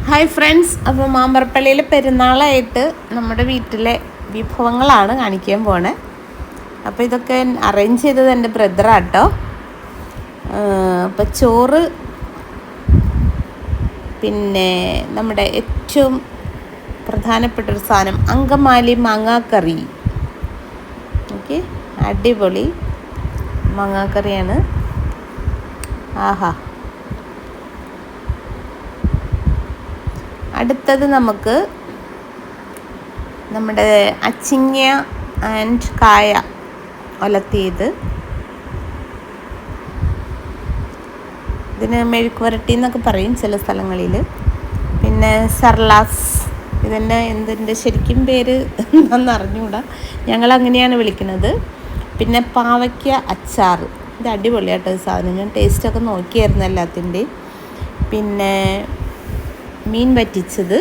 Hi friends, അപ്പോൾ മാമ്പറപ്പള്ളിയിലെ പെരുന്നാളായിട്ട് നമ്മുടെ വീട്ടിലെ വിഭവങ്ങളാണ് കാണിക്കാൻ പോണേ. അപ്പോൾ ഇതൊക്കെ അറേഞ്ച് ചെയ്തത് എൻ്റെ ബ്രദറാട്ടോ. അപ്പോൾ ചോറ്, പിന്നെ നമ്മുടെ ഏറ്റവും പ്രധാനപ്പെട്ടൊരു സാധനം അങ്കമാലി മാങ്ങാക്കറി. ഓക്കെ, അടിപൊളി മാങ്ങാക്കറിയാണ്. ആഹാ. അടുത്തത് നമുക്ക് നമ്മുടെ അച്ചിങ്ങ ആൻഡ് കായ ഒലത്തിയത്. ഇതിന് മെഴുക്ക് വരട്ടി എന്നൊക്കെ പറയും ചില സ്ഥലങ്ങളിൽ. പിന്നെ സർലാസ്, എന്തിൻ്റെ ശരിക്കും പേര് എന്താണെന്ന് അറിഞ്ഞുകൂടാ, ഞങ്ങളങ്ങനെയാണ് വിളിക്കുന്നത്. പിന്നെ പാവയ്ക്ക അച്ചാർ, ഇത് അടിപൊളിയാട്ടോ ഈ സാധനം. ഞാൻ ടേസ്റ്റൊക്കെ നോക്കിയായിരുന്നു എല്ലാത്തിൻ്റെയും. പിന്നെ മീൻ വറ്റിച്ചത്,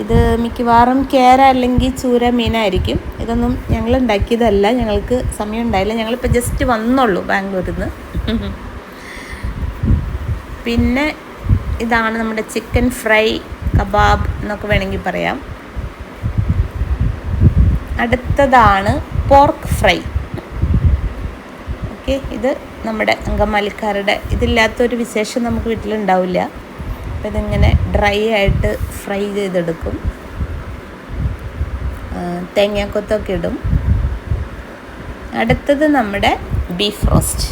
ഇത് മിക്കവാറും കേര അല്ലെങ്കിൽ ചൂര മീനായിരിക്കും. ഇതൊന്നും ഞങ്ങൾ ഉണ്ടാക്കിയതല്ല, ഞങ്ങൾക്ക് സമയം ഉണ്ടായില്ല, ഞങ്ങളിപ്പോൾ ജസ്റ്റ് വന്നുള്ളൂ ബാംഗ്ലൂരിൽ നിന്ന്. പിന്നെ ഇതാണ് നമ്മുടെ ചിക്കൻ ഫ്രൈ, കബാബ് എന്നൊക്കെ വേണമെങ്കിൽ പറയാം. അടുത്തതാണ് പോർക്ക് ഫ്രൈ. ഓക്കെ, ഇത് നമ്മുടെ അങ്കമാലിക്കാരുടെ, ഇതില്ലാത്തൊരു വിശേഷം നമുക്ക് വീട്ടിലുണ്ടാവില്ല. അപ്പോൾ ഇതിങ്ങനെ ഡ്രൈ ആയിട്ട് ഫ്രൈ ചെയ്തെടുക്കും, തേങ്ങാക്കൊത്തൊക്കെ ഇടും. അടുത്തത് നമ്മുടെ ബീഫ് റോസ്റ്റ്.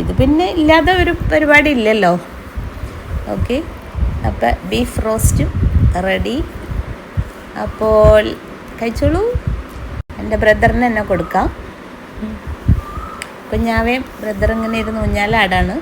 ഇത് പിന്നെ ഇല്ലാതെ ഒരു പരിപാടി ഇല്ലല്ലോ. ഓക്കെ, അപ്പോൾ ബീഫ് റോസ്റ്റും റെഡി. അപ്പോൾ കഴിച്ചോളൂ. എൻ്റെ ബ്രദറിന് എന്നെ കൊടുക്കാം. കുഞ്ഞാവേം ബ്രദർ ഇങ്ങനെ ഇരുന്ന് ഊഞ്ഞാലാടാണ്.